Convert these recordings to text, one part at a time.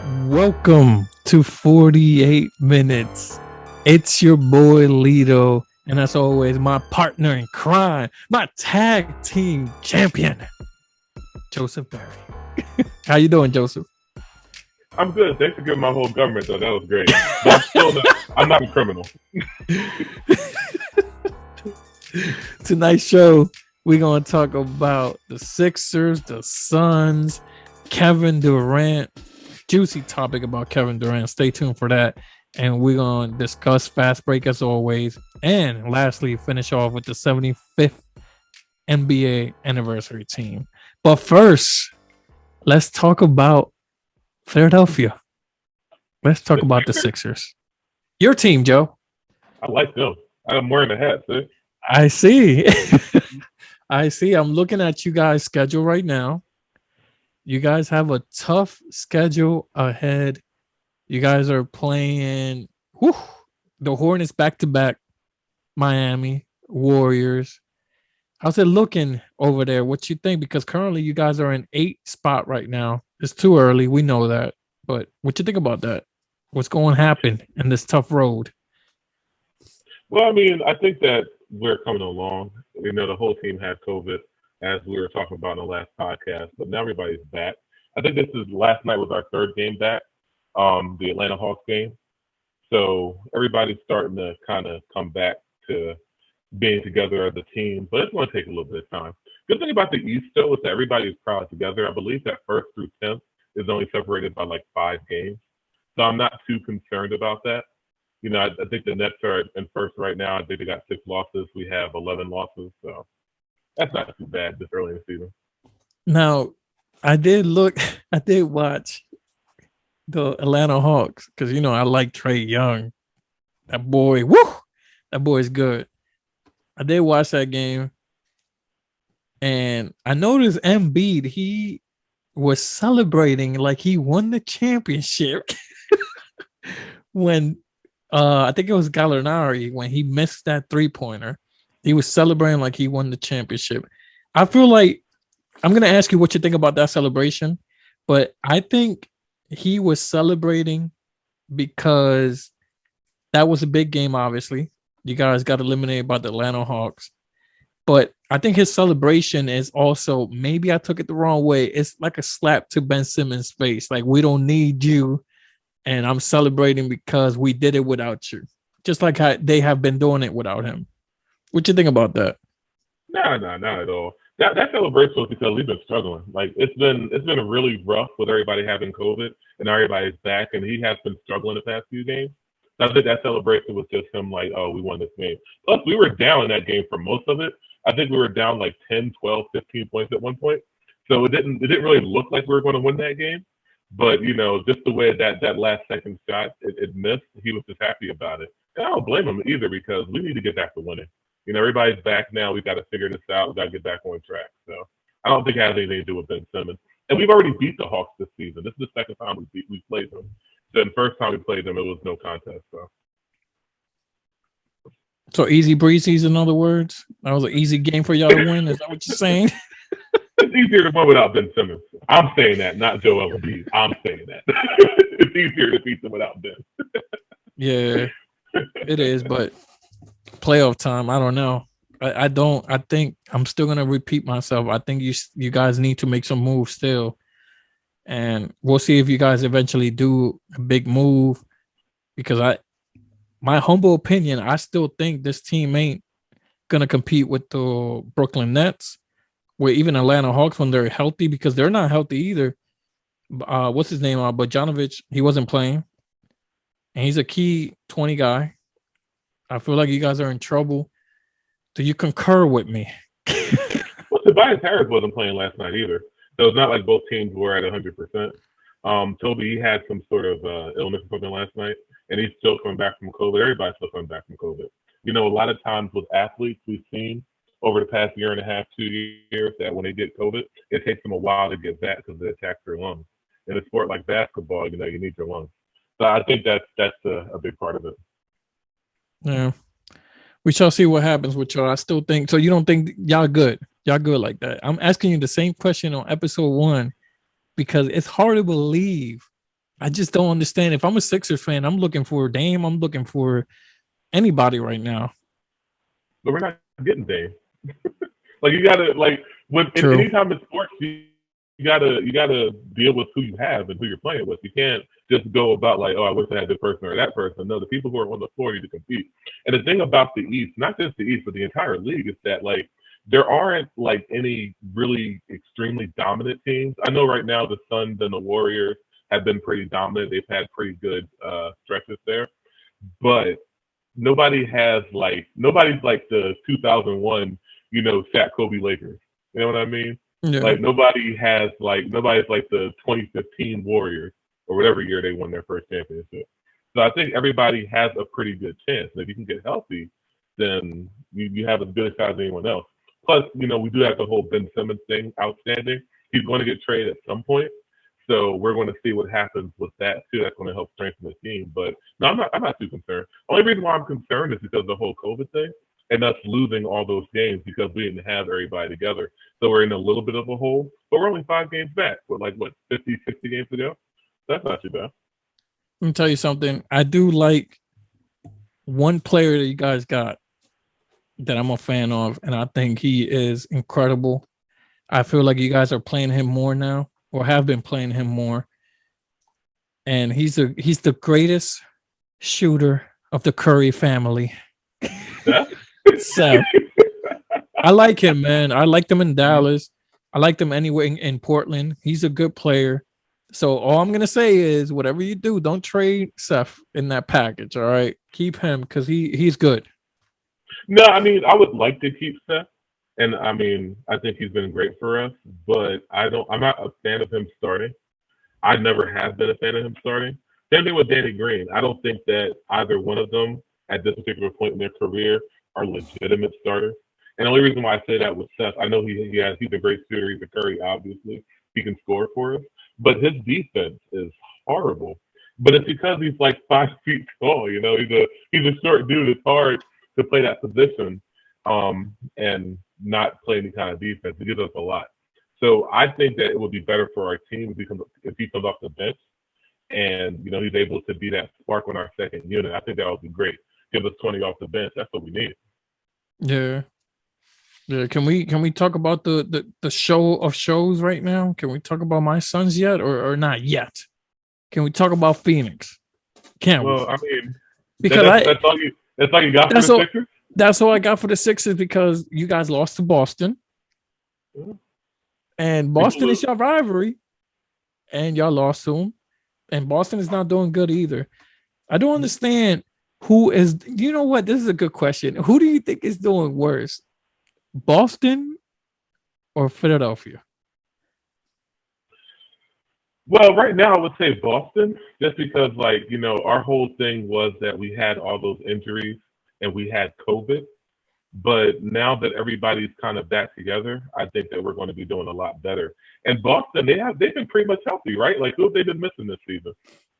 Welcome to 48 Minutes. It's your boy Lito, and as always, my partner in crime, my tag team champion, Joseph Barry. How you doing, Joseph? I'm good. Thanks for giving my whole government though. That was great. But I'm not a criminal. Tonight's show, we're going to talk about the Sixers, the Suns, Kevin Durant. Juicy topic about Kevin Durant. Stay tuned for that. And we're going to discuss Fastbreak as always. And lastly, finish off with the 75th NBA anniversary team. But first, let's talk about Philadelphia. Let's talk about the Sixers. Your team, Joe. I like them. I'm wearing a hat, see? I see. I see. I'm looking at you guys' schedule right now. You guys have a tough schedule ahead. You guys are playing the Hornets back-to-back, Miami, Warriors. How's it looking over there? What you think? Because currently you guys are in 8th spot right now. It's too early. We know that. But what you think about that? What's going to happen in this tough road? Well, I mean, I think that we're coming along. You know, the whole team had COVID, as we were talking about in the last podcast, but now everybody's back. I think last night was our third game back, the Atlanta Hawks game. So everybody's starting to kind of come back to being together as a team, but it's going to take a little bit of time. Good thing about the East, though, is that everybody's crowded together. I believe that 1st through 10th is only separated by like 5 games. So I'm not too concerned about that. You know, I think the Nets are in first right now. I think they got 6 losses. We have 11 losses. So that's not too bad this early in the season. Now, I did watch the Atlanta Hawks because, you know, I like Trae Young. That boy, that boy is good. I did watch that game. And I noticed Embiid, he was celebrating like he won the championship when I think it was Gallinari when he missed that 3-pointer. He was celebrating like he won the championship. I feel like I'm going to ask you what you think about that celebration, but I think he was celebrating because that was a big game, obviously. You guys got eliminated by the Atlanta Hawks. But I think his celebration is also, maybe I took it the wrong way. It's like a slap to Ben Simmons' face. Like, we don't need you. And I'm celebrating because we did it without you. Just like how they have been doing it without him. What you think about that? No, not at all. That celebration was because we've been struggling. Like it's been really rough with everybody having COVID and everybody's back, and he has been struggling the past few games. So I think that celebration was just him like, oh, we won this game. Plus, we were down in that game for most of it. I think we were down like 10, 12, 15 points at one point. So it didn't really look like we were going to win that game. But, you know, just the way that last second shot, it missed, he was just happy about it. And I don't blame him either because we need to get back to winning. You know, everybody's back now. We've got to figure this out. We've got to get back on track. So I don't think it has anything to do with Ben Simmons. And we've already beat the Hawks this season. This is the second time we played them. So the first time we played them, it was no contest. So easy breezies, in other words? That was an easy game for y'all to win? Is that what you're saying? It's easier to win without Ben Simmons. I'm saying that, not Joel Embiid. I'm saying that. It's easier to beat them without Ben. Yeah, it is, but playoff time, I don't know. I think I'm still gonna repeat myself. I think you guys need to make some moves still. And we'll see if you guys eventually do a big move. Because my humble opinion, I still think this team ain't gonna compete with the Brooklyn Nets, where even Atlanta Hawks when they're healthy, because they're not healthy either. What's his name? Bogdanovic, he wasn't playing, and he's a key 20 guy. I feel like you guys are in trouble. Do you concur with me? Well, Tobias Harris wasn't playing last night either, so it's not like both teams were at 100%. Toby, he had some sort of illness or something last night, and he's still coming back from COVID. Everybody's still coming back from COVID. You know, a lot of times with athletes, we've seen over the past year and a half, 2 years, that when they get COVID, it takes them a while to get back because it attacks their lungs. In a sport like basketball, you know, you need your lungs. So I think that's a big part of it. Yeah. We shall see what happens with y'all. I still think so. You don't think y'all good? Y'all good like that? I'm asking you the same question on episode 1 because it's hard to believe I just don't understand. If I'm a Sixers fan, I'm looking for Dame. I'm looking for anybody right now. But we're not getting Dame. Like you gotta when True. anytime in sports you gotta deal with who you have and who you're playing with. You can't just go about like, oh, I wish I had this person or that person. No, the people who are on the floor need to compete. And the thing about the East, not just the East, but the entire league, is that like there aren't like any really extremely dominant teams. I know right now the Suns and the Warriors have been pretty dominant. They've had pretty good stretches there, but nobody's like the 2001, Shaq Kobe Lakers. You know what I mean? Yeah. Like nobody's like the 2015 Warriors or whatever year they won their first championship. So I think everybody has a pretty good chance. And if you can get healthy, then you have as good a shot as anyone else. Plus, we do have the whole Ben Simmons thing outstanding. He's going to get traded at some point. So we're going to see what happens with that too. That's going to help strengthen the team. But no, I'm not too concerned. Only reason why I'm concerned is because of the whole COVID thing and us losing all those games because we didn't have everybody together. So we're in a little bit of a hole. But we're only 5 games back. With 50, 60 games to go. That's not too bad. Let me tell you something. I do like one player that you guys got that I'm a fan of, and I think he is incredible. I feel like you guys are playing him more now, or have been playing him more. And he's the greatest shooter of the Curry family. So I like him, man. I liked him in Dallas. I liked him anyway in Portland. He's a good player. So all I'm gonna say is, whatever you do, don't trade Seth in that package. All right, keep him because he's good. No, I mean I would like to keep Seth, and I mean I think he's been great for us, but I'm not a fan of him starting. I never have been a fan of him starting. Same thing with Danny Green. I don't think that either one of them at this particular point in their career are legitimate starters. And the only reason why I say that with Seth, I know he's a great shooter. He's a Curry, obviously. He can score for us, but his defense is horrible. But it's because he's like 5 feet tall. He's a short dude. It's hard to play that position and not play any kind of defense. It gives us a lot. So I think that it would be better for our team if he comes off the bench and he's able to be that spark on our second unit. I think that would be great. Give us 20 off the bench. That's what we need. Yeah. Yeah. Can we talk about the show of shows right now? Can we talk about my Suns yet or not yet? Can we talk about Phoenix? Can't we? Well, I mean, Because that's all you got for the Sixers? That's all I got for the Sixers because you guys lost to Boston. Yeah. And Boston is your rivalry. And y'all lost to them. And Boston is not doing good either. I don't understand who is. You know what? This is a good question. Who do you think is doing worse? Boston or Philadelphia? Well, right now I would say Boston, just because our whole thing was that we had all those injuries and we had COVID. But now that everybody's kind of back together, I think that we're going to be doing a lot better. And Boston, they've been pretty much healthy, right? Like who have they been missing this season?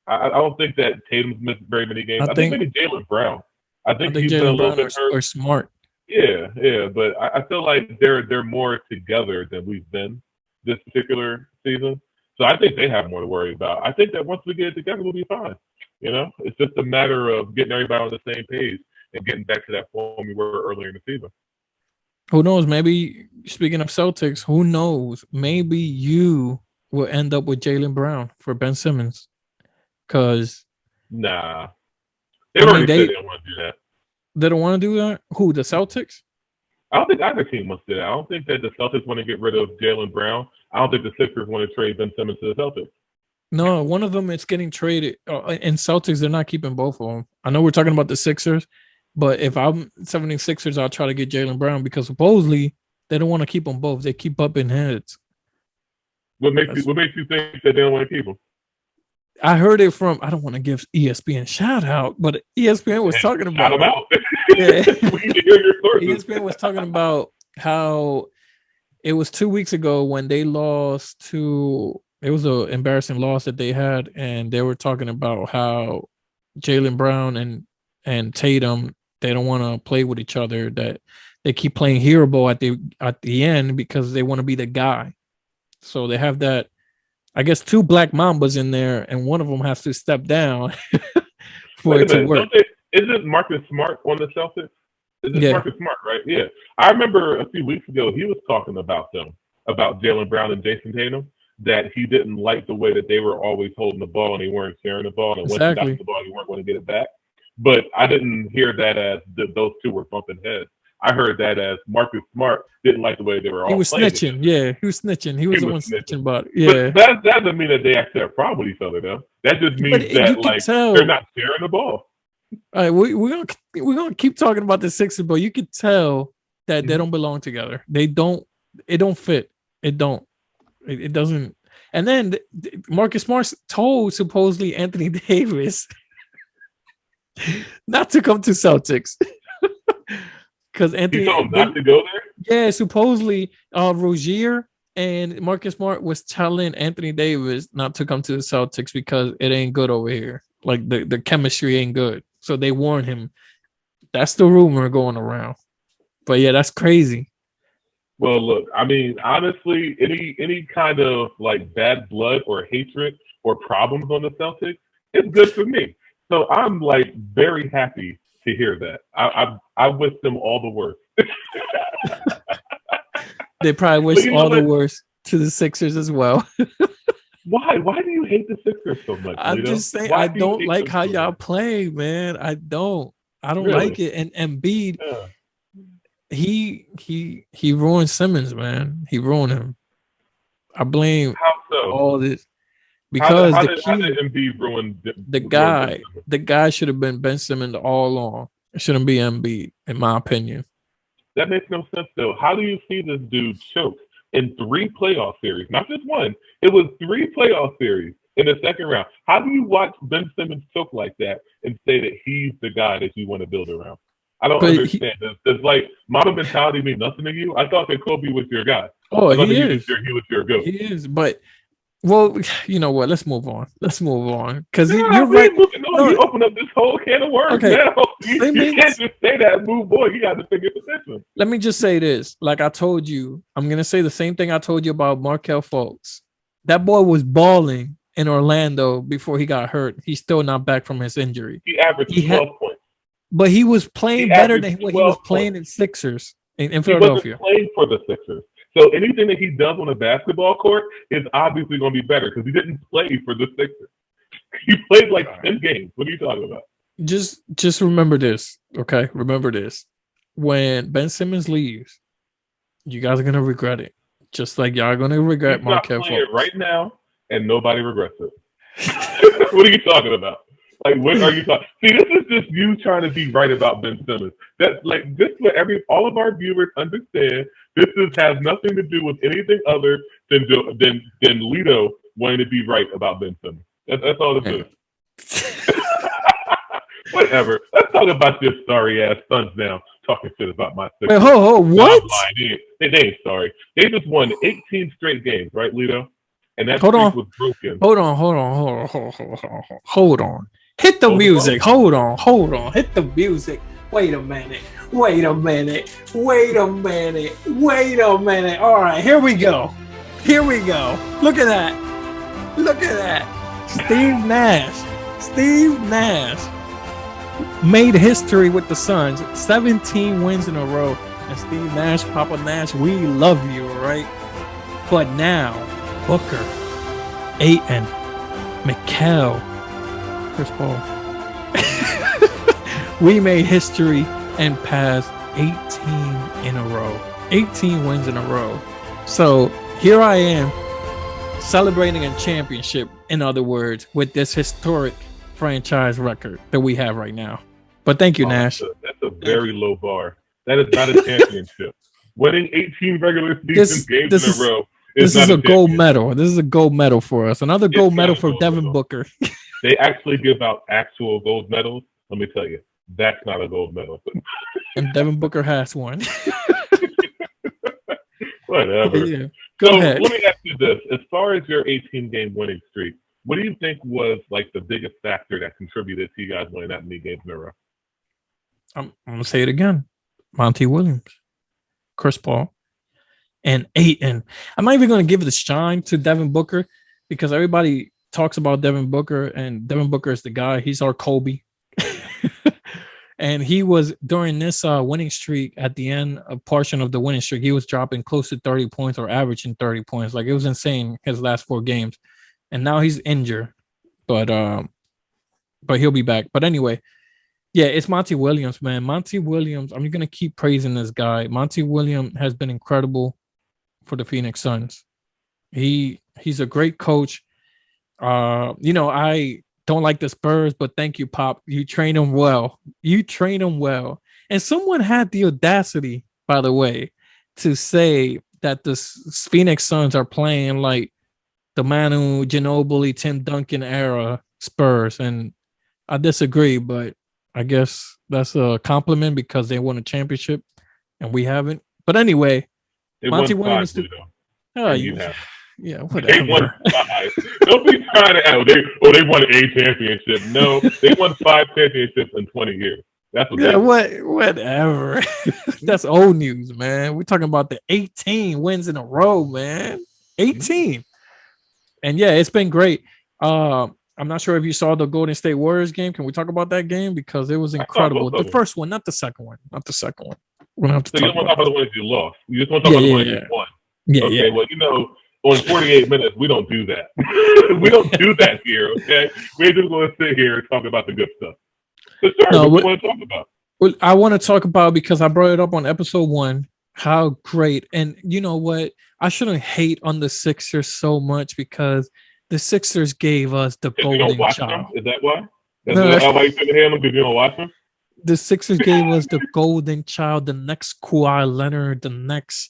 I don't think that Tatum's missed very many games. I think maybe Jaylen Brown. I think he's been a little bit hurt. Or smart. Yeah, but I feel like they're more together than we've been this particular season. So I think they have more to worry about. I think that once we get it together, we'll be fine. It's just a matter of getting everybody on the same page and getting back to that form we were earlier in the season. Who knows? Maybe, speaking of Celtics, who knows? Maybe you will end up with Jaylen Brown for Ben Simmons. Because Nah. They already said they don't want to do that. They don't want to do that? Who, the Celtics? I don't think either team wants to do that. I don't think that the Celtics want to get rid of Jaylen Brown. I don't think the Sixers want to trade Ben Simmons to the Celtics. No, one of them is getting traded. And Celtics, they're not keeping both of them. I know we're talking about the Sixers, but if I'm 76ers, I'll try to get Jaylen Brown because supposedly they don't want to keep them both. They keep bumping heads. What makes you think that they don't want to keep them? I heard it from, I don't want to give ESPN shout out, but ESPN was talking about. Shout them out. Yeah. We need to hear your sources. ESPN was talking about how it was 2 weeks ago when they lost to, it was an embarrassing loss that they had, and they were talking about how Jaylen Brown and Tatum, they don't want to play with each other, that they keep playing hero ball at the end because they want to be the guy. So they have that I guess 2 Black Mambas in there, and one of them has to step down for Wait a it to minute, work. don't they? Isn't Marcus Smart on the Celtics? Is Yeah, Marcus Smart, right? Yeah. I remember a few weeks ago he was talking about them, about Jalen Brown and Jason Tatum, that he didn't like the way that they were always holding the ball and they weren't sharing the ball, and once you got exactly. the ball, you weren't going to get it back. But I didn't hear that as those two were bumping heads. I heard that as Marcus Smart didn't like the way they were He all was playing snitching. together. Yeah, he was snitching. He He was the was one snitching. snitching about it. But Yeah, that doesn't mean that they actually have a problem with each other, though. That just but means you that could like they're tell. not sharing the ball. All right, we're gonna keep talking about the Sixers, but you could tell that they Mm-hmm. don't belong together. They don't. It don't fit. It don't. It doesn't. And then Marcus Smart told supposedly Anthony Davis not to come to Celtics because He Anthony told him they not to go there. yeah supposedly Rozier and Marcus Smart was telling Anthony Davis not to come to the Celtics because it ain't good over here. Like the chemistry ain't good. So they warned him. That's the rumor going around. But yeah, that's crazy. Well, look, I mean, honestly, any kind of like bad blood or hatred or problems on the Celtics, it's good for me. So I'm like very happy to hear that. I wish them all the worst. They probably But wish you know all the what? worst to the Sixers as well. Why? Why do you hate the Sixers so much, I'm Lito? just saying Why I do you don't hate like them how so y'all much? play, man. I don't. I don't like Really? it. And Embiid, Yeah. he ruined Simmons, man. He ruined him. I blame How so? all this How did because how the did how key, did Embiid the ruin Ben guy, Simmons? the guy should have been Ben Simmons all along. It shouldn't be Embiid, in my opinion. That makes no sense though. How do you see this dude choke in 3 playoff series? Not just one. It was 3 playoff series in the second round. How do you watch Ben Simmons choke like that and say that he's the guy that you want to build around? I don't But he, understand. Does like Mamba mentality mean nothing to you? I thought that Kobe was your guy. oh, I thought that he is, he was your goat. he is. But well, you know what? Let's move on. Let's move on because Yeah, you're we right. ain't moving on. No, You open up this whole can of worms okay. now. You can't Simmons, just say that move boy. You got to figure position. let me just say this. Like I told you, I'm gonna say the same thing I told you about Markel Fultz. That boy was balling in Orlando before he got hurt. He's still not back from his injury. He averaged He had, 12 points. but he was He playing better averaged than what he was 12 points. playing in Sixers in He wasn't Philadelphia. playing for the Sixers. So anything that he does on a basketball court is obviously going to be better because he didn't play for the Sixers. He played like 10 games. What are you talking about? Just remember this, okay? Remember this. When Ben Simmons leaves, you guys are gonna regret it. Just like y'all are gonna He's regret not Markel playing Fultz. right now, and nobody regrets it. What are you talking about? Like, what are you talking? See, this is just you trying to be right about Ben Simmons. That's like just for all of our viewers understand. Has nothing to do with anything other than Lito wanting to be right about Ben Simmons. That's all this Yeah. is. Whatever. Let's talk about your sorry ass sons now. Talking shit about my Wait, Sixers. No, I'm what? lying. They ain't sorry. They just won 18 straight games, right, Lito? And that Hold streak on. was broken. Hold on. Hit the Hold on. music. Hold on. Hit the music. Wait a minute. Wait a minute. Wait a minute. Wait a minute. All right, here we go. Here we go. Look at that. Look at that. Steve Nash. Steve Nash made history with the Suns. 17 wins in a row. And Steve Nash, Papa Nash, we love you, all right? But now, Booker, Ayton, Mikal, Chris Paul. We made history and passed 18 in a row. 18 wins in a row. So here I am celebrating a championship, in other words, with this historic franchise record that we have right now. But thank you, Nash. That's a very low bar. That is not a championship. Winning 18 regular season games in a row is this is not a gold medal. This is a gold medal for us. Another gold medal for Devin Booker. They actually give out actual gold medals. Let me tell you, that's not a gold medal. And Devin Booker has one. Whatever. Yeah. Go ahead. Let me ask you this. As far as your 18-game winning streak, what do you think was like the biggest factor that contributed to you guys winning that many games in a row? I'm going to say it again. Monty Williams, Chris Paul, and Ayton. I'm not even going to give the shine to Devin Booker because everybody talks about Devin Booker, and Devin Booker is the guy. He's our Kobe. And he was during this winning streak at the end, a portion of the winning streak, he was dropping close to 30 points or averaging 30 points. Like, it was insane his last 4 games. And now he's injured, but he'll be back. But anyway, yeah, it's Monty Williams, man. Monty Williams, I'm gonna keep praising this guy. Monty Williams has been incredible for the Phoenix Suns. He's a great coach. I don't like the Spurs, but thank you, Pop. You train them well. And someone had the audacity, by the way, to say that the Phoenix Suns are playing like the Manu Ginobili, Tim Duncan era Spurs, and I disagree, but I guess that's a compliment because they won a championship and we haven't. But anyway, Monty Williams. Oh, you have. Yeah, whatever. They won 5. Don't be trying to they won a championship. No, they won 5 championships in 20 years. That's what whatever. That's old news, man. We're talking about the 18 wins in a row, man. 18. And yeah, it's been great. I'm not sure if you saw the Golden State Warriors game. Can we talk about that game? Because it was incredible. The first one, not the second one. We're gonna have to you don't want to talk about the ones you lost. You just want to talk about the ones you won. Yeah, okay, well, on 48 minutes, we don't do that. We don't do that here, okay? We're just going to sit here and talk about the good stuff. So, sure, what do you want to talk about? Well, I want to talk about, because I brought it up on episode 1, how great. And you know what? I shouldn't hate on the Sixers so much because the Sixers gave us the golden child. Is that why? That's why you couldn't handle them because you don't watch them? The Sixers gave us the golden child, the next Kawhi Leonard, the next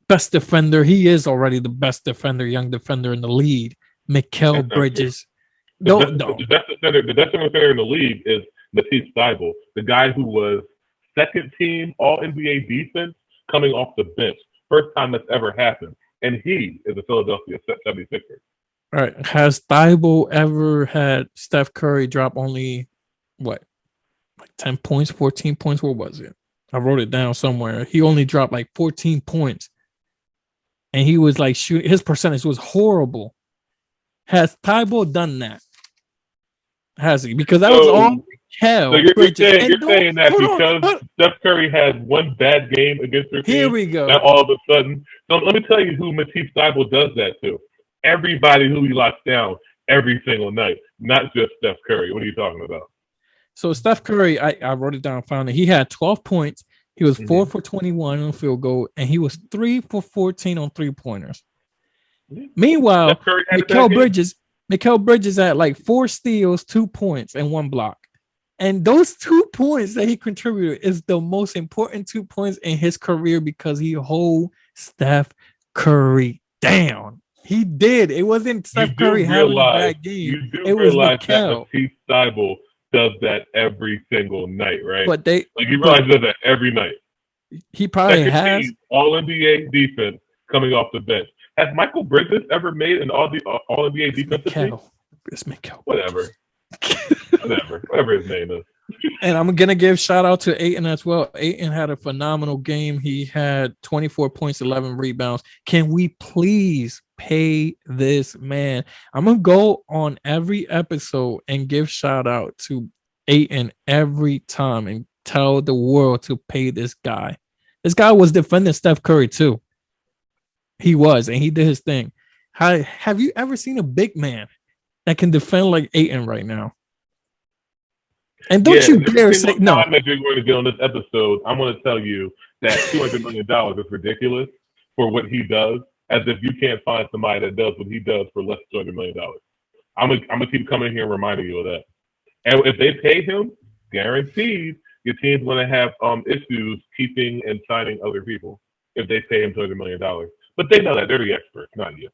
best defender. He is already the best defender, young defender in the league. Mikal Bridges. The best defender in the league is Matisse Thybulle, the guy who was second team All NBA defense coming off the bench. First time that's ever happened. And he is a Philadelphia 76er. All right. Has Thybulle ever had Steph Curry drop only, like 10 points, 14 points? What was it? I wrote it down somewhere. He only dropped like 14 points. And he was like shooting. His percentage was horrible. Has Thybulle done that? Has he? Because that was all hell. So you're saying that because Steph Curry had one bad game against their team. Here we go. That all of a sudden. So let me tell you who Matisse Thybulle does that to. Everybody who he locks down every single night, not just Steph Curry. What are you talking about? So Steph Curry, I wrote it down, found it. He had 12 points. He was 4 for 21 on field goal, and he was 3 for 14 on 3-pointers. Meanwhile, Mikal Bridges had like 4 steals, 2 points, and 1 block. And those 2 points that he contributed is the most important 2 points in his career because he hold Steph Curry down. He did. It wasn't Steph Curry having a bad game. It was Mikal. Matisse Thybulle does that every single night, right? But you realize he does that every night. He probably has All NBA defense coming off the bench. Has Michael Bridges ever made an All NBA defensive team? It's Mikal. Whatever his name is. And I'm gonna give shout out to Ayton as well. Ayton had a phenomenal game. He had 24 points, 11 rebounds. Can we please pay this man? I'm gonna go on every episode and give shout out to Ayton every time and tell the world to pay this guy. This guy was defending Steph Curry too. He was, and he did his thing. Have you ever seen a big man that can defend like Ayton right now? And don't you dare say no. That you're going to get on this episode, I'm going to tell you that $200 million is ridiculous for what he does, as if you can't find somebody that does what he does for less than $200 million. I'm gonna keep coming here and reminding you of that. And if they pay him, guaranteed your team's going to have issues keeping and signing other people if they pay him $200 million. But they know that. They're the experts, not you.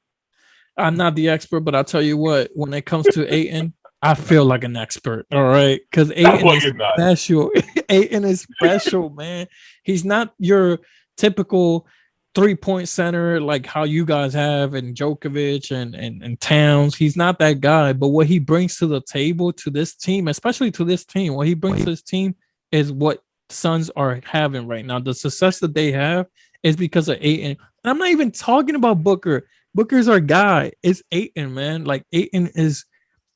I'm not the expert, but I'll tell you what, when it comes to Ayton, I feel like an expert, all right? Because Ayton is special. Ayton is special, man. He's not your typical 3-point center like how you guys have and Djokovic and Towns. He's not that guy, but what he brings to the table to this team, especially to this team, what he brings to this team is what Suns are having right now. The success that they have is because of Ayton. And I'm not even talking about Booker. Booker's our guy. It's Ayton, man. Like Ayton is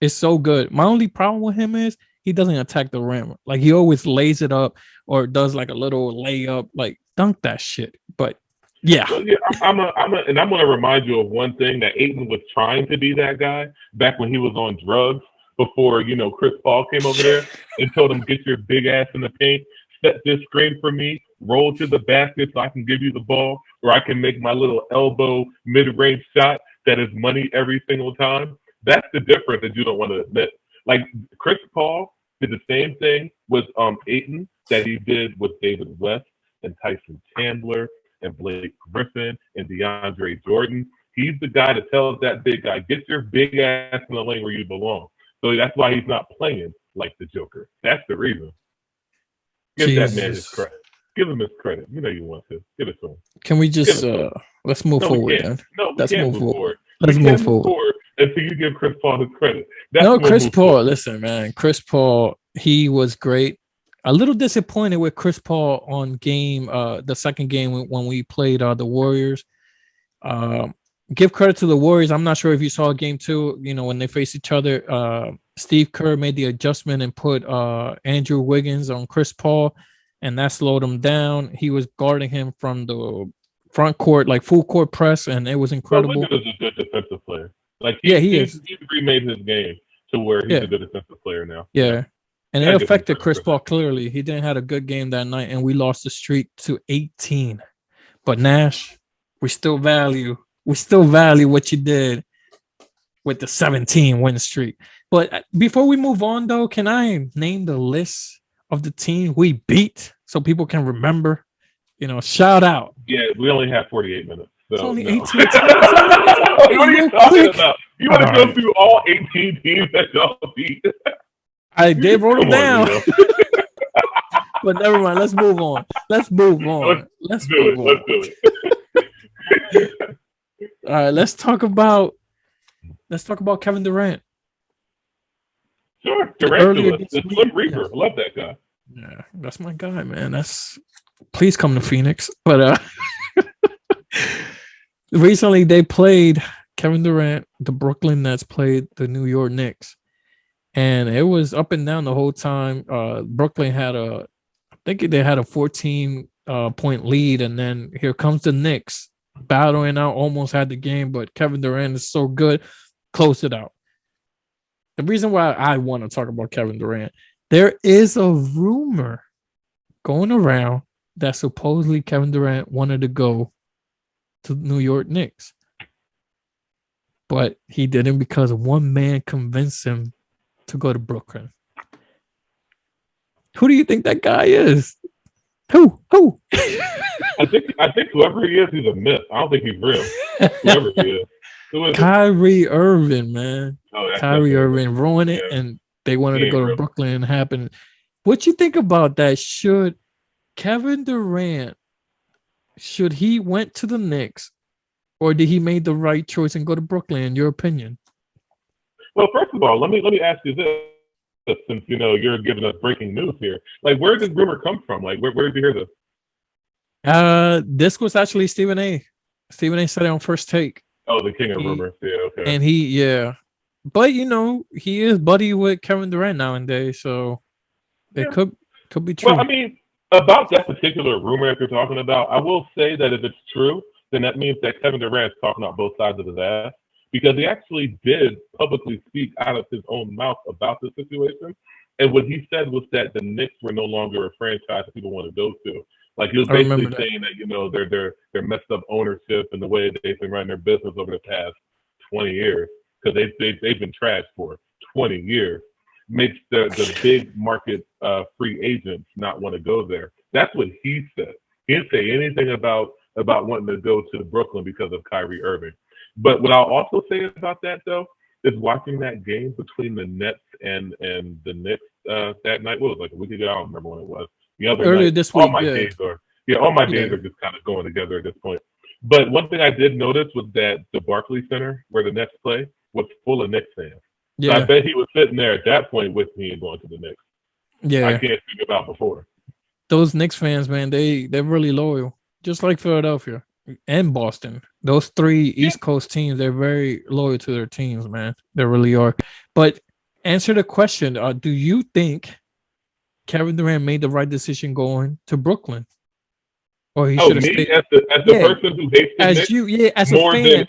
so good. My only problem with him is he doesn't attack the rim. Like he always lays it up or does like a little layup, like dunk that shit. But yeah, Well, yeah, and I'm gonna remind you of one thing that Aiton was trying to be that guy back when he was on drugs before Chris Paul came over there and told him get your big ass in the paint, set this screen for me, roll to the basket so I can give you the ball, or I can make my little elbow mid-range shot that is money every single time. That's the difference that you don't want to admit. Like Chris Paul did the same thing with Aiton that he did with David West and Tyson Chandler and Blake Griffin and DeAndre Jordan. He's the guy that tells that big guy, get your big ass in the lane where you belong. So that's why he's not playing like the Joker. That's the reason. Give that man his credit. Give him his credit. You know you want to. Give it to him. Can we just let's move forward then? No, let's move forward. Let's move forward. Until you give Chris Paul his credit. Chris Paul, listen, man. Chris Paul, he was great. A little disappointed with Chris Paul on the second game when we played the Warriors. Give credit to the Warriors. I'm not sure if you saw game 2, when they faced each other. Steve Kerr made the adjustment and put Andrew Wiggins on Chris Paul, and that slowed him down. He was guarding him from the front court, like full court press, and it was incredible. Well, Wiggins is a good defensive player. Like he is. He's remade his game to where he's a good defensive player now. Yeah. And it affected Chris Paul clearly. He didn't have a good game that night, and we lost the streak to 18. But Nash, we still value what you did with the 17 win streak. But before we move on, though, can I name the list of the team we beat so people can remember? Shout out. Yeah, we only have 48 minutes. So it's only 18 teams. What are you talking about? You want to go through all 18 teams that y'all beat? I did wrote them down. But never mind. Let's move on. Let's do it. All right, let's talk about Kevin Durant. Sure, Durant. The Slim Reaper. I love that guy. Yeah, that's my guy, man. Please come to Phoenix. But recently they played Kevin Durant. The Brooklyn Nets played the New York Knicks, and it was up and down the whole time. Brooklyn had I think they had a 14 point lead, and then here comes the Knicks battling out, almost had the game, but Kevin Durant is so good, close it out. The reason why I want to talk about Kevin Durant, there is a rumor going around that supposedly Kevin Durant wanted to go to New York Knicks, but he didn't because one man convinced him to go to Brooklyn. Who do you think that guy is? Who? I think whoever he is, he's a myth. I don't think he's real. Whoever he is. Who is Kyrie Irving, man. Kyrie Irving ruined it, yeah. And they wanted to go to Brooklyn and happen. What you think about that? Should Kevin Durant, should he went to the Knicks, or did he make the right choice and go to Brooklyn, in your opinion? Well, first of all, let me ask you this, since you're giving us breaking news here. Like, where did this rumor come from? Like, where did you hear this? This was actually Stephen A. Stephen A. said it on First Take. Oh, the king of rumors. Yeah, okay. And but he is buddy with Kevin Durant nowadays, so it could be true. Well, I mean, about that particular rumor that you're talking about, I will say that if it's true, then that means that Kevin Durant's talking out both sides of his ass, because he actually did publicly speak out of his own mouth about the situation. And what he said was that the Knicks were no longer a franchise that people want to go to. Like, he was basically saying that, their messed up ownership and the way they've been running their business over the past 20 years, because they've been trashed for 20 years, makes the big market free agents not want to go there. That's what he said. He didn't say anything about wanting to go to Brooklyn because of Kyrie Irving. But what I'll also say about that, though, is watching that game between the Nets and the Knicks that night. What was it, like a week ago? I don't remember when it was. The other earlier night, this week. All my days are just kind of going together at this point. But one thing I did notice was that the Barclays Center, where the Nets play, was full of Knicks fans. Yeah. So I bet he was sitting there at that point with me and going to the Knicks. Yeah. I can't think about before. Those Knicks fans, man, they're really loyal, just like Philadelphia. and Boston. Those three East Coast teams, they're very loyal to their teams, man. They really are. But answer the question: do you think Kevin Durant made the right decision going to Brooklyn, or he Oh, should have me stayed? as the Yeah, person who hates the as Knicks you, yeah, as a more than fan.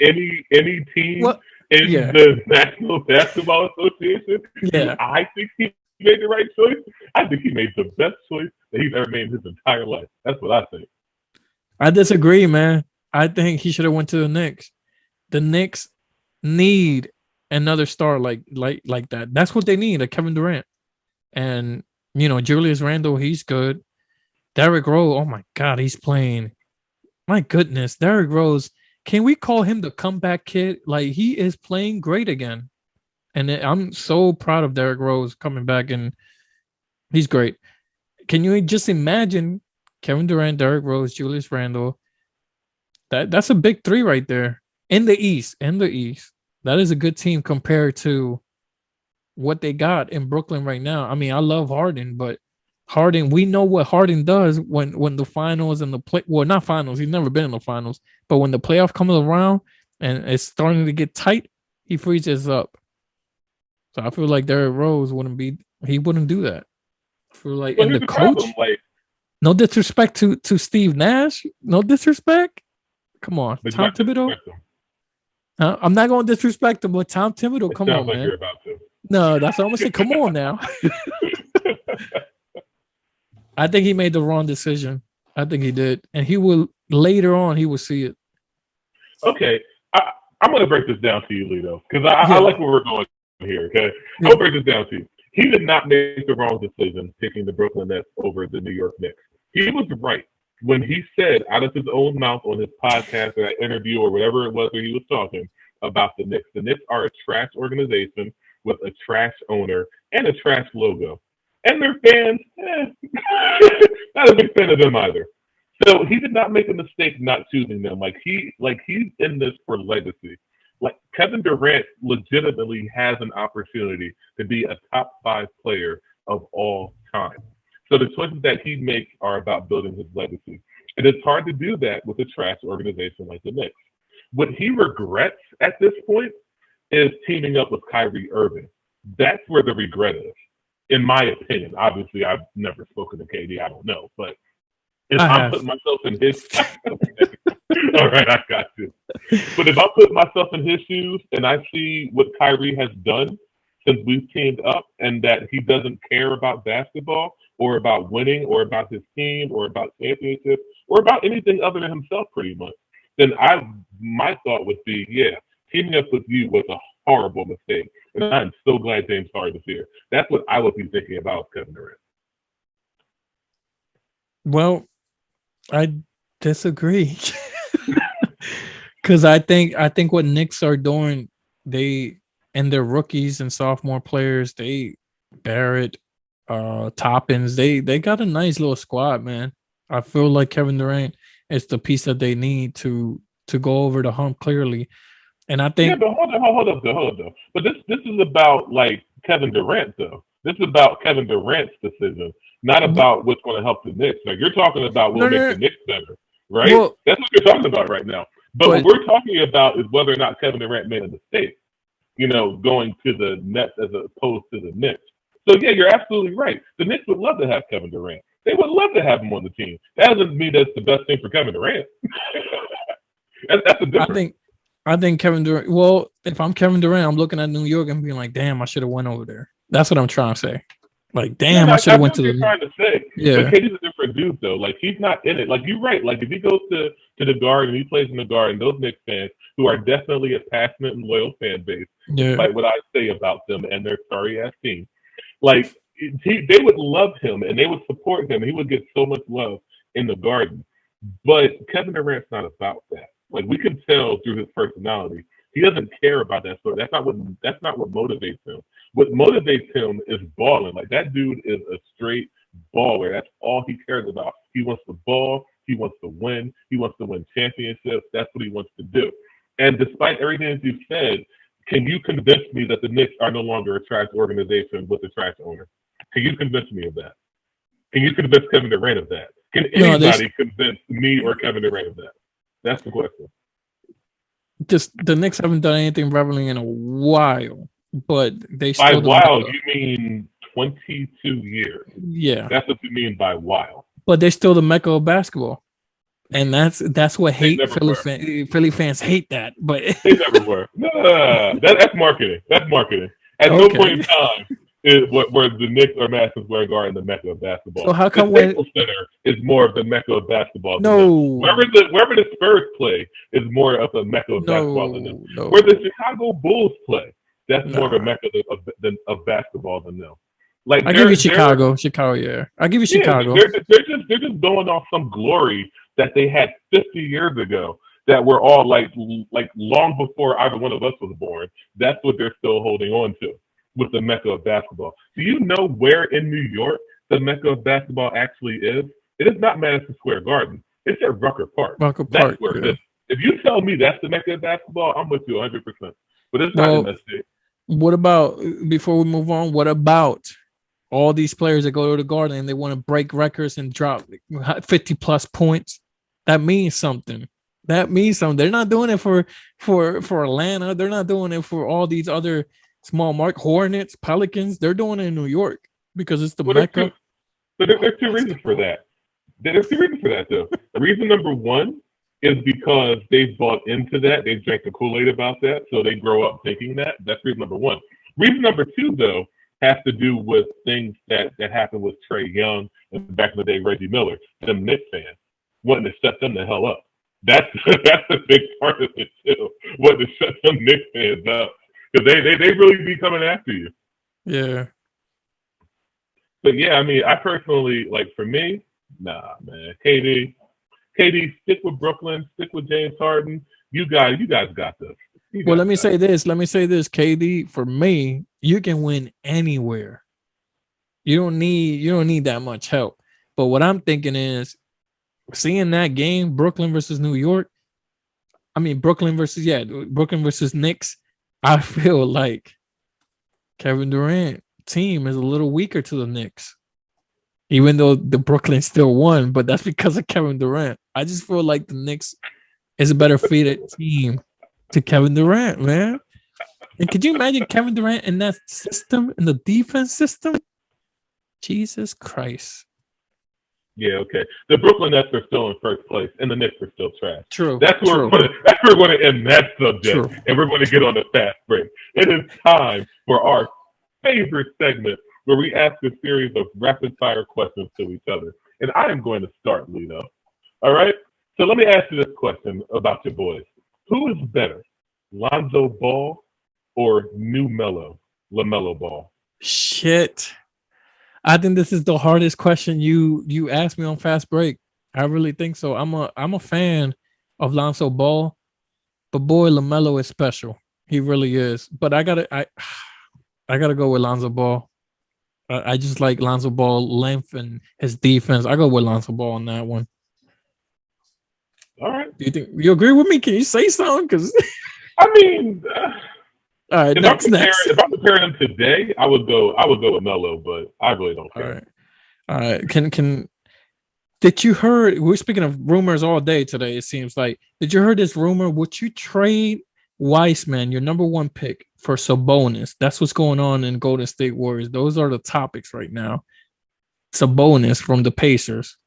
any team Well, in yeah, the National Basketball Association, do yeah. I think he made the right choice? I think he made the best choice that he's ever made in his entire life. That's what I think. I disagree, man. I think he should have went to the Knicks. The Knicks need another star like that. That's what they need, a Kevin Durant. And Julius Randle, he's good. Derrick Rose, oh my God, he's playing. My goodness, Derrick Rose. Can we call him the comeback kid? Like he is playing great again, and I'm so proud of Derrick Rose coming back, and he's great. Can you just imagine Kevin Durant, Derrick Rose, Julius Randle? That's a big three right there in the East. In the East, that is a good team compared to what they got in Brooklyn right now. I mean, I love Harden, but Harden, we know what Harden does when the finals and the play. Well, not finals. He's never been in the finals, but when the playoff comes around and it's starting to get tight, he freezes up. So I feel like Derrick Rose wouldn't be. He wouldn't do that. I feel like, But and here's the the problem: coach. like, No disrespect to Steve Nash. No disrespect. Come on, but you Tom might Thibodeau. disrespect him. I'm not going to disrespect him, but Tom Thibodeau. It Come sounds on, like man. you're about to. No, that's what I'm gonna say. Come on now. I think he made the wrong decision. I think he did, and he will later on. He will see it. Okay, I'm going to break this down to you, Lito, because I Yeah, like where we're going here. Okay, yeah. I'll break this down to you. He did not make the wrong decision picking the Brooklyn Nets over the New York Knicks. He was right when he said out of his own mouth on his podcast or that interview or whatever it was where he was talking about the Knicks. The Knicks are a trash organization with a trash owner and a trash logo. And their fans, not a big fan of them either. So he did not make a mistake not choosing them. He's in this for legacy. Like Kevin Durant legitimately has an opportunity to be a top 5 player of all time. So the choices that he makes are about building his legacy. And it's hard to do that with a trash organization like the Knicks. What he regrets at this point is teaming up with Kyrie Irving. That's where the regret is, in my opinion. Obviously, I've never spoken to KD. I don't know, but if I I'm have. putting myself in his, all right, I got you. But if I put myself in his shoes and I see what Kyrie has done since we've teamed up, and that he doesn't care about basketball or about winning or about his team or about championships or about anything other than himself, pretty much, then my thought would be, yeah, teaming up with you was a horrible mistake, and I'm so glad James Harden is here. That's what I would be thinking about Kevin Durant. Well, I disagree because I think what Knicks are doing, they and their rookies and sophomore players, they Barrett, Toppins, they got a nice little squad, man. I feel like Kevin Durant is the piece that they need to go over the hump clearly, and I Yeah, think but hold up, though. But this is about like Kevin Durant, though. This is about Kevin Durant's decision, not about what's going to help the Knicks. Like you're talking about what no, will make no, the no. Knicks better, right? Well, That's what you're talking about right now. But what but we're talking about is whether or not Kevin Durant made a mistake, going to the Nets as opposed to the Knicks. So yeah, you're absolutely right. The Knicks would love to have Kevin Durant. They would love to have him on the team. That doesn't mean that's the best thing for Kevin Durant. That's the I difference. think I think Kevin Durant. Well, if I'm Kevin Durant, I'm looking at New York and being like, "Damn, I should have went over there." That's what I'm trying to say. Like, Yeah, damn, no, I I should have know went what to you're the. trying to say, but Yeah, KD's a different dude though. Like he's not in it. Like you're right. Like if he goes to the Garden, he plays in the Garden. Those Knicks fans, who are definitely a passionate and loyal fan base, yeah. despite what I say about them and their sorry ass team, like they would love him and they would support him. He would get so much love in the Garden. But Kevin Durant's not about that. Like we can tell through his personality, he doesn't care about that sort. That's not what motivates him. What motivates him is balling. Like that dude is a straight baller. That's all he cares about. He wants to ball. He wants to win. He wants to win championships. That's what he wants to do. And despite everything that you've said, can you convince me that the Knicks are no longer a trash organization with a trash owner? Can you convince me of that? Can you convince Kevin Durant of that? Can No, this anybody convince me or Kevin Durant of that? That's the question. Just the Knicks haven't done anything relevant in a while, but they By still the while, mecca. you mean 22 years. Yeah, That's what you mean by while. but they're still the mecca of basketball, and that's what They hate never were. Philly fans hate that. But They never were. No, that's marketing. That's marketing. At no point in okay, time is where the Knicks or Madison Square Garden the mecca of basketball. so how The come when Staples Center is more of the mecca of basketball than them. no Wherever the Spurs play is more of a mecca of basketball than them. Where the no Chicago Bulls play, that's more of a nah. mecca of basketball than them. Like I give you Chicago, yeah. I give you yeah, Chicago. they're just going off some glory that they had 50 years ago that were all like long before either one of us was born. That's what they're still holding on to with the mecca of basketball. Do you know where in New York the mecca of basketball actually is? It is not Madison Square Garden. It's at Rucker Park. Rucker That's Park, where it yeah. is. If you tell me that's the mecca of basketball, I'm with you 100%. But it's not in Well, that state. what about before we move on? What about all these players that go to the Garden and they want to break records and drop 50 plus points? That means something. That means something. They're not doing it for Atlanta. They're not doing it for all these other small mark Hornets, Pelicans. They're doing it in New York because it's the Well, there's two, mecca. so there's two reasons for that. There's two reasons for that, though. Reason number one is because they've bought into that. They've drank the Kool-Aid about that, so they grow up thinking that. That's reason number one. Reason number two, though, has to do with things that happened with Trae Young and back in the day, Reggie Miller, them Knicks fans, wanting to shut them the hell up. That's that's a big part of it, too, wanting to shut them Knicks fans up. Because they really be coming after you. Yeah. But yeah, I mean, I personally, like for me, nah, man. KD, stick with Brooklyn, stick with James Harden. You guys got this. You Well, guys let me got say this. this. Let me say this, KD. For me, you can win anywhere. You don't need that much help. But what I'm thinking is seeing that game, Brooklyn versus New York. I mean Brooklyn versus Knicks. I feel like Kevin Durant team is a little weaker to the Knicks, even though the Brooklyn still won. But that's because of Kevin Durant. I just feel like the Knicks is a better fitted team to Kevin Durant, man. And could you imagine Kevin Durant in that system, in the defense system? Jesus Christ. Yeah, okay. The Brooklyn Nets are still in first place, and the Knicks are still trash. True. That's where True. we're going to end that subject, True. and we're going to get on the fast break. It is time for our favorite segment where we ask a series of rapid fire questions to each other. And I am going to start, Lito. All right? So let me ask you this question about your boys. Who is better, Lonzo Ball or New LaMelo Ball? Shit. I think this is the hardest question you asked me on Fast Break. I really think so. I'm a fan of Lonzo Ball, but boy, LaMelo is special. He really is. But I gotta go with Lonzo Ball. I just like Lonzo Ball length and his defense. I go with Lonzo Ball on that one. All right. Do you think you agree with me? Can you say something? Because I mean, all right, if I'm comparing them today, I would go with Melo, but I really don't care. All right. Can did you heard? We're speaking of rumors all day today. It seems like did you heard this rumor? Would you trade Weissman, your number one pick, for Sabonis? That's what's going on in Golden State Warriors. Those are the topics right now. Sabonis from the Pacers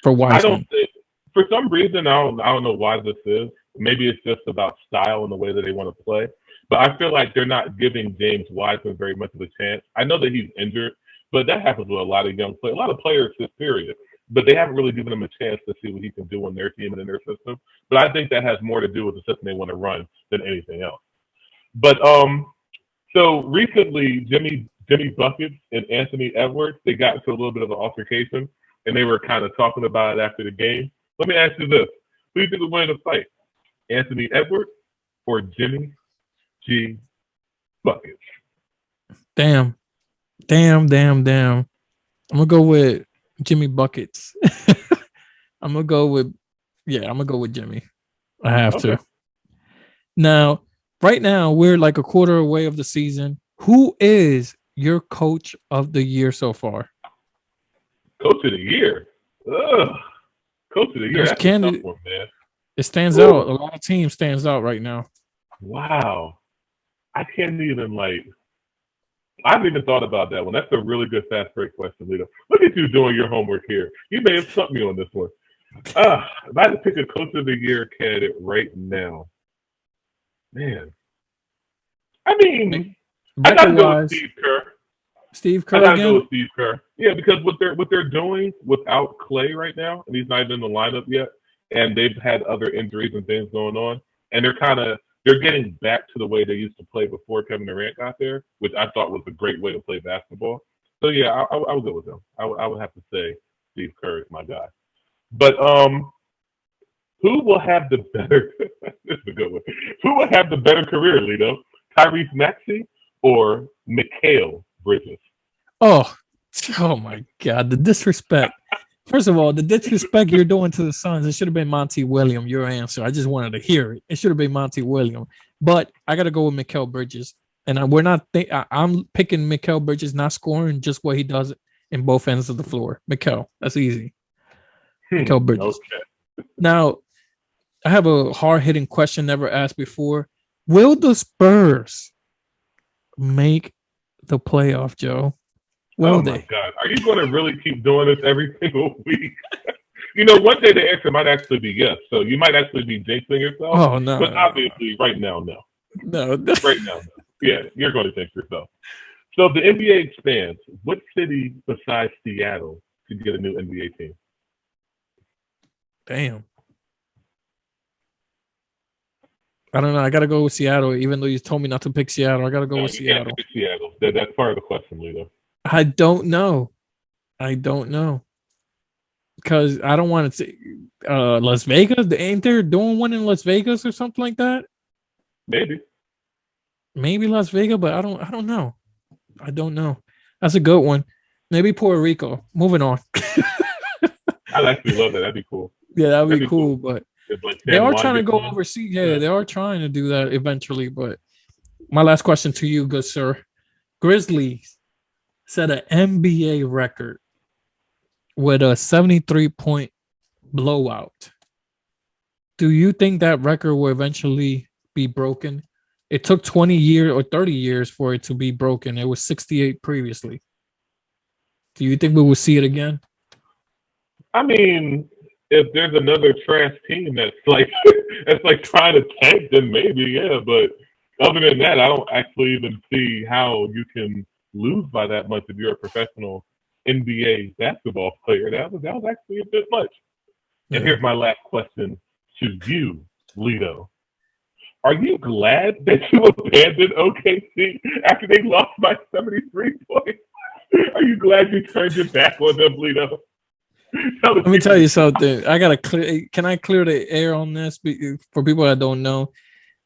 for I don't Weissman. think, for some reason, I don't know why this is. Maybe it's just about style and the way that they want to play. But I feel like they're not giving James Wiseman very much of a chance. I know that he's injured, but that happens with a lot of young players, a lot of players this period. But they haven't really given him a chance to see what he can do on their team and in their system. But I think that has more to do with the system they want to run than anything else. But so recently, Jimmy Buckets and Anthony Edwards, they got into a little bit of an altercation, and they were kind of talking about it after the game. Let me ask you this: who do you think will win the fight, Anthony Edwards or Jimmy G Buckets? Damn. I'm gonna go with Jimmy Buckets. I'm gonna go with Jimmy. I have Okay. to. Now, right now, we're like a quarter away of the season. Who is your coach of the year so far? Coach of the year. Ugh. Coach of the year. There's That's a tough candidate. one, man. It stands out. A lot of teams stands out right now. Wow. I can't even I haven't even thought about that one. That's a really good fast break question, Lito. Look at you doing your homework here. You may have stumped me on this one. If I had to pick a coach of the year candidate right now, man. I mean, I gotta Record go with wise, Steve Kerr. Steve I Kerr gotta go again. with Steve Kerr. Yeah, because what they're doing without Clay right now, and he's not even in the lineup yet, and they've had other injuries and things going on, and they're getting back to the way they used to play before Kevin Durant got there, which I thought was a great way to play basketball. So yeah, I would go with him. I would have to say Steve Kerr is my guy. But who will have the better? This is a good one. Who will have the better career, Lito? Tyrese Maxey or Mikal Bridges? Oh, oh my God, the disrespect. First of all, the disrespect you're doing to the Suns, it should have been Monty Williams, your answer. I just wanted to hear it. It should have been Monty Williams. But I got to go with Mikal Bridges. And we're not, I'm picking Mikal Bridges, not scoring, just what he does in both ends of the floor. Mikal, that's easy. Mikal Bridges. Okay. Now, I have a hard hitting question never asked before. Will the Spurs make the playoff, Joe? Will My they? God. Are you going to really keep doing this every single week? One day the answer might actually be yes. So you might actually be jinxing yourself. Oh, no. But obviously, right now, no. No. Right now, no. Yeah, you're going to jinx yourself. So if the NBA expands, what city besides Seattle could get a new NBA team? Damn. I don't know. I got to go with Seattle, even though you told me not to pick Seattle. I got to go with You can't Seattle. pick Seattle. That's part of the question, Lito. I don't know. Because I don't want to say Las Vegas. Ain't there doing one in Las Vegas or something like that? Maybe Las Vegas, but I don't know. I don't know. That's a good one. Maybe Puerto Rico. Moving on. I'd actually love that. That'd be cool. Yeah, that'd be cool. But they are trying to go on. overseas. Yeah, they are trying to do that eventually. But my last question to you, good sir. Grizzlies set an NBA record with a 73-point blowout. Do you think that record will eventually be broken? It took 20 years or 30 years for it to be broken. It was 68 previously. Do you think we will see it again? I mean, if there's another trash team that's like trying to tank, then maybe, yeah. But other than that, I don't actually even see how you can lose by that much if you're a professional NBA basketball player. That was actually a bit much. And here's my last question to you, Lito. Are you glad that you abandoned OKC after they lost by 73 points? Are you glad you turned your back on them, Lito? Let me tell you something. I gotta clear. Can I clear the air on this for people that don't know?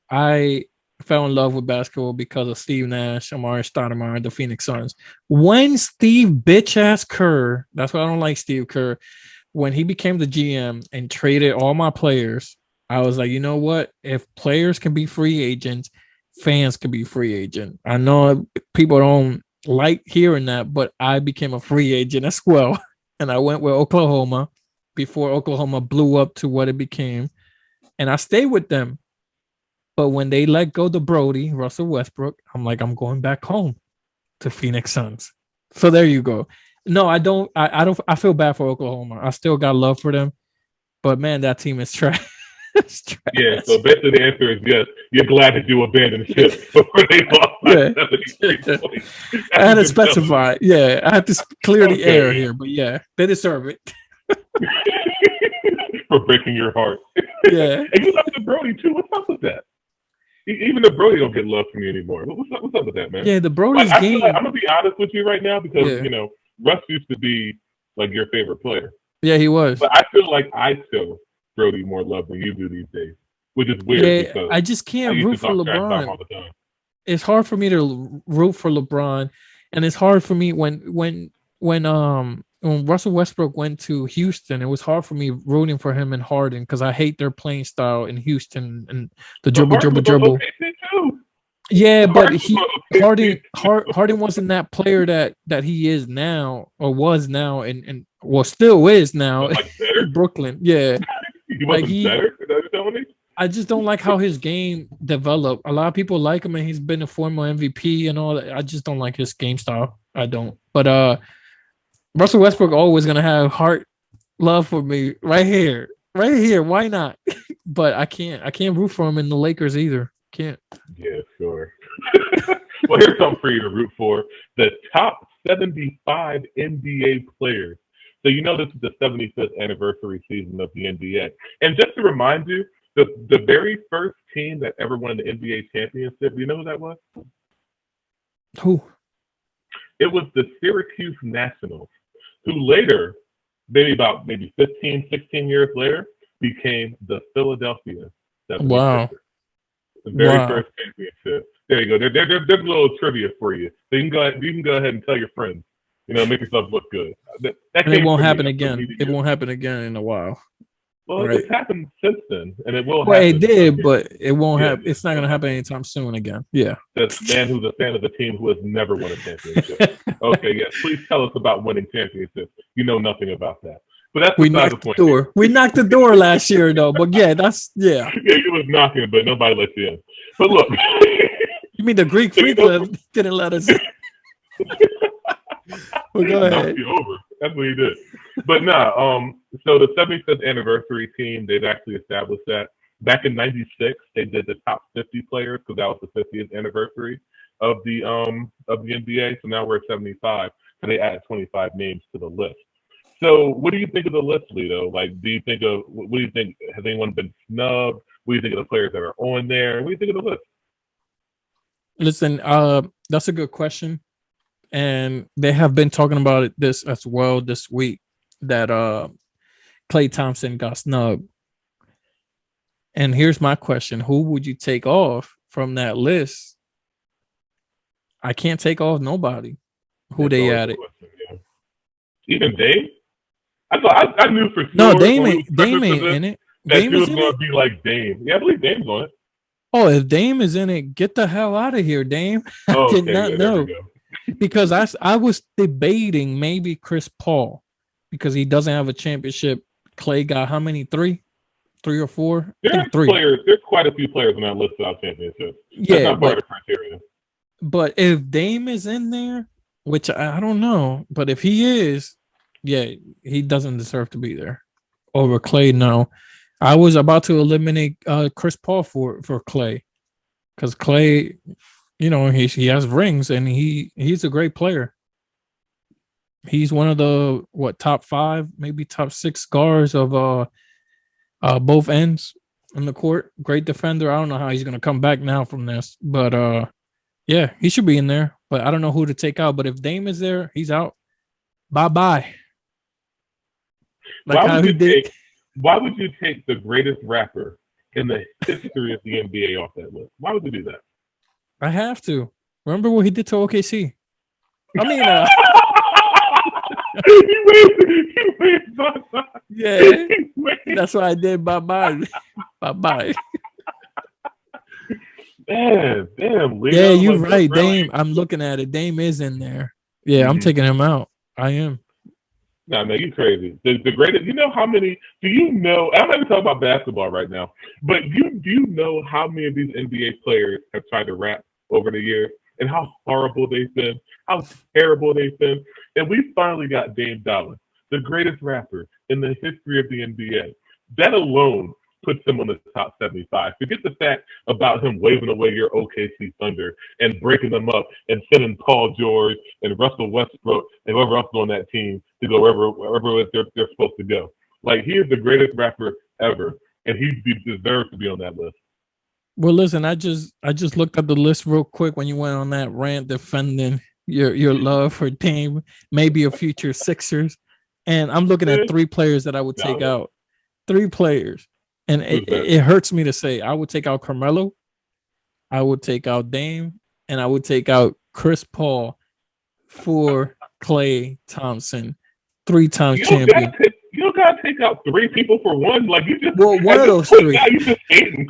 I fell in love with basketball because of Steve Nash, Amari Stoudemire, and the Phoenix Suns. When Steve bitch ass Kerr, that's why I don't like Steve Kerr. When he became the GM and traded all my players, I was like, you know what? If players can be free agents, fans can be free agent. I know people don't like hearing that, but I became a free agent as well. And I went with Oklahoma before Oklahoma blew up to what it became. And I stayed with them. But when they let go the Brody, Russell Westbrook, I'm like, I'm going back home to Phoenix Suns. So there you go. No, I don't. I feel bad for Oklahoma. I still got love for them. But man, that team is trash. Yeah, so basically the answer is yes. You're glad that you abandoned ship before they lost by 73 points. I had to specify. Yeah, I had to clear the air here. But yeah, they deserve it. For breaking your heart. Yeah. And you love the Brody too. What's up with that? Even the Brody don't get love from you anymore. What's up with that, man? Yeah, the Brody's game. I'm gonna be honest with you right now because Russ used to be like your favorite player. Yeah, he was. But I feel like I show Brody more love than you do these days, which is weird. Yeah, because I just can't root for LeBron. All the time. It's hard for me to root for LeBron, and it's hard for me when Russell Westbrook went to Houston. It was hard for me rooting for him and Harden because I hate their playing style in Houston and the dribble. Yeah, but Harden wasn't that player that he is now or was now and still is now in Brooklyn. Yeah, he wasn't better. telling me? I just don't like how his game developed. A lot of people like him, and he's been a former MVP and all that. I just don't like his game style. I don't. But Russell Westbrook always gonna have heart love for me right here, right here. Why not? But I can't root for him in the Lakers either. Can't. Yeah, sure. Well, here's something for you to root for: the top 75 NBA players. So you know this is the 75th anniversary season of the NBA, and just to remind you, the very first team that ever won the NBA championship, you know who that was? Who? It was the Syracuse Nationals, who later, maybe 15, 16 years later, became the Philadelphia 76ers. Wow. The very Wow. first championship. There you go. There's a little trivia for you. So you can go ahead and tell your friends. Make yourself look good. That And it came won't from me. happen That's what again. we It do. won't happen again in a while. Well, Right. it's happened since then, and it will Well, it happen did, again. but it won't Yeah, happen. It's not it'll gonna happen happen. anytime soon again. Yeah. This man who's a fan of the team who has never won a championship. Okay, yes. Please tell us about winning championships. You know nothing about that. But that's We beside the knocked the point. door. We knocked the door last year though. But yeah, Yeah, you was knocking, but nobody let you in. But look, You mean the Greek so freak didn't let us in? Well, go knocked ahead. you over. That's what he did. But so the 75th anniversary team, they've actually established that. Back in '96, they did the top 50 players because that was the 50th anniversary of the NBA. So now we're at 75, and they added 25 names to the list. So what do you think of the list, Lito? Like, what do you think? Has anyone been snubbed? What do you think of the players that are on there? What do you think of the list? Listen, that's a good question. And they have been talking about it this as well this week that Klay Thompson got snubbed. And here's my question: who would you take off from that list? I can't take off nobody. Who That's they always the added? question. Yeah. Even Dame? I knew for No, sure when we was Dame prepping for ain't this in it. that Dame you is was in going it. to be like Dame. Yeah, I believe Dame's on it. Oh, if Dame is in it, get the hell out of here, Dame. I Oh, did okay, not yeah, there we know go. because I was debating maybe Chris Paul because he doesn't have a championship. Clay got how many? Three or four? I think three. There's quite a few players on that list without championships. That's Yeah, not part but of the criteria. if Dame is in there, which I don't know, but if he is, yeah, he doesn't deserve to be there over Clay. No, I was about to eliminate Chris Paul for Clay because Clay, he has rings and he's a great player. He's one of the top five, maybe top six guards of both ends in the court. Great defender. I don't know how he's gonna come back now from this, but yeah, he should be in there. But I don't know who to take out. But if Dame is there, he's out. Bye bye. Like Why how would he you did. take Why would you take the greatest rapper in the history of the NBA off that list? Why would you do that? I have to remember what he did to OKC. I mean, yeah, that's what I did. Bye bye. Bye bye. Damn, Leo. Yeah, you're Like, right. really? Dame, I'm looking at it. Dame is in there. Yeah, I'm Mm-hmm. taking him out. I am. Nah, man, you crazy. The greatest. You know how many? Do you know? I'm not even talking about basketball right now, but do you know how many of these NBA players have tried to rap over the years and how horrible they've been, how terrible they've been, and we finally got Dame Dollar, the greatest rapper in the history of the NBA. That alone puts him on the top 75. Forget the fact about him waving away your OKC Thunder and breaking them up and sending Paul George and Russell Westbrook and whoever else on that team to go wherever they're supposed to go. Like, he is the greatest rapper ever, and he deserves to be on that list. Well, listen, I just looked at the list real quick when you went on that rant defending your love for Dame, maybe a future Sixers, and I'm looking at three players that I would take out. Three players, and it hurts me to say I would take out Carmelo, I would take out Dame, and I would take out Chris Paul for Klay Thompson, 3 times champion. You don't gotta take out three people for one. Like, you just One of those three. Now you just hating.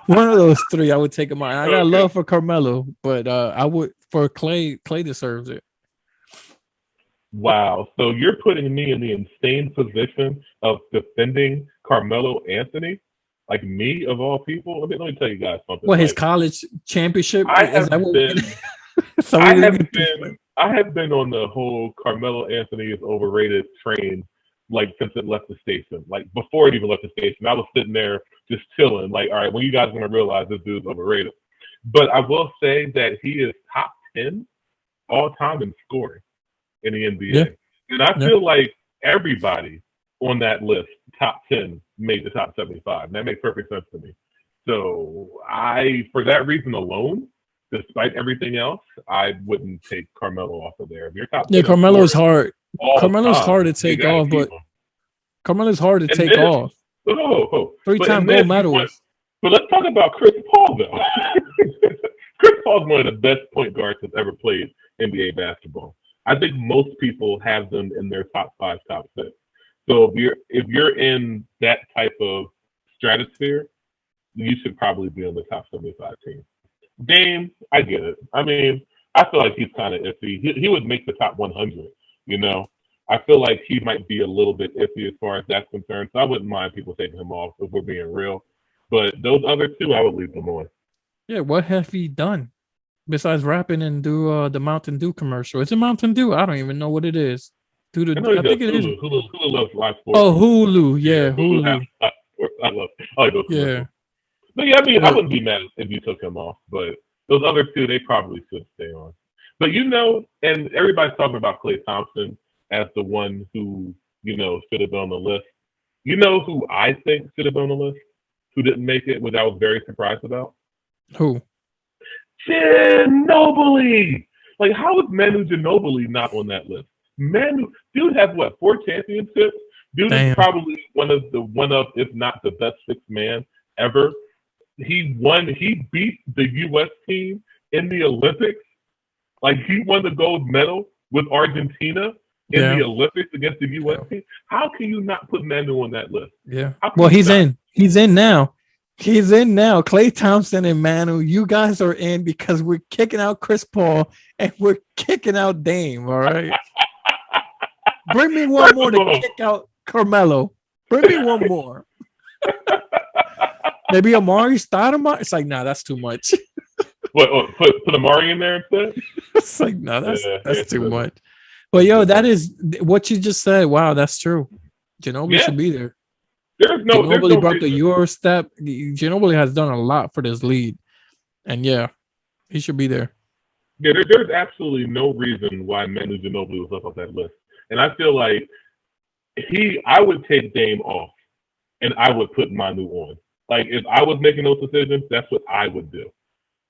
One of those three, I would take him out. I got love for Carmelo, but I would for Klay. Klay deserves it. Wow. So you're putting me in the insane position of defending Carmelo Anthony? like me of all people. Let me tell you guys something. What, his like, college championship? I Is have that what been, so I we have can- been, I have been on the whole Carmelo Anthony is overrated train, like since it left the station. Like before it even left the station, I was sitting there just chilling. Like, all right, when you guys are gonna realize this dude's overrated? But I will say that he is top 10 all time in scoring in the Yeah, NBA, and I yeah. feel like everybody on that list, top 10, made the top 75. And that makes perfect sense to me. So for that reason alone, despite everything else, I wouldn't take Carmelo off of there. If you're top Yeah, 10 in Carmelo's scoring hard. all Carmelo's time, hard to you take got to off, keep but him. Carmelo's hard to And take then, off. but Three-time and gold then you want, medalist. but let's talk about Chris Paul though. Chris Paul's one of the best point guards that's ever played NBA basketball. I think most people have them in their top 5, top 6. So if you're in that type of stratosphere, you should probably be on the top 75 team. Dame, I get it. I mean, I feel like he's kind of iffy. He would make the top 100. You know, I feel like he might be a little bit iffy as far as that's concerned. So I wouldn't mind people taking him off if we're being real. But those other two, I would leave them on. Yeah, what have he done besides rapping and do the Mountain Dew commercial? It's a Mountain Dew. I don't even know what it is. I know he I does think it is. Hulu loves live sports. Oh, Hulu. Yeah, Yeah, Hulu has Hulu. live sports. I like those Yeah. commercials. But yeah, I mean, I But wouldn't be mad if you took him off. But those other two, they probably should stay on. But and everybody's talking about Klay Thompson as the one who, should have been on the list. You know who I think should have been on the list? Who didn't make it, which I was very surprised about? who? Ginobili! Like, how is Manu Ginobili not on that list? Dude has what, 4 championships? Dude is Damn. probably one of, if not the best sixth man ever. He beat the US team in the Olympics. Like, he won the gold medal with Argentina in Yeah. the Olympics against the US team. How can you not put Manu on that list? Yeah. Well, he's in. He's in now. He's in now. Klay Thompson and Manu, you guys are in because we're kicking out Chris Paul and we're kicking out Dame. All right. Bring me one more to kick out Carmelo. Bring me one more. Maybe Amari Stoudemire. It's like, nah, that's too much. What? Put Amari in there instead? It's like, no, that's too much. But yo, that is what you just said. Wow, that's true. Ginobili should be there. Ginobili brought the Euro step. Ginobili has done a lot for this league, and yeah, he should be there. Yeah, there's absolutely no reason why Manu Ginobili was up on that list, and I feel like I would take Dame off, and I would put Manu on. Like, if I was making those decisions, that's what I would do.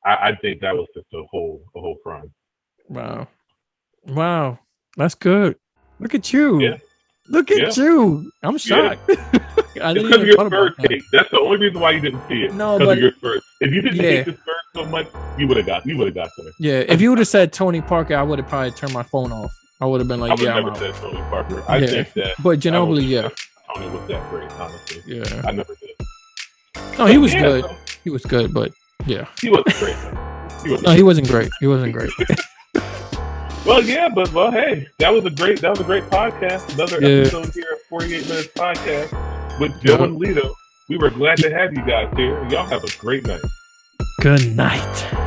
I think that was just a whole crime. Wow, that's good. Look at you. Yeah. Look at you. I'm shocked. Yeah. I didn't because of even your thought about Spurs take. That's the only reason why you didn't see it. No, because but of your Spurs. If you didn't hate the Spurs so much, you would have got there. Yeah, if you would have said Tony Parker, I would have probably turned my phone off. I would have been like, I would never said Tony Parker. I think that. But Ginobili, yeah. Tony was that great, honestly. Yeah. I never did. No, he was good. He was good, but yeah. He wasn't great. He wasn't great. He wasn't great. Well, hey, that was a great podcast. Another episode here of 48 Minutes Podcast with Joe and Lito. We were glad to have you guys here. Y'all have a great night. Good night.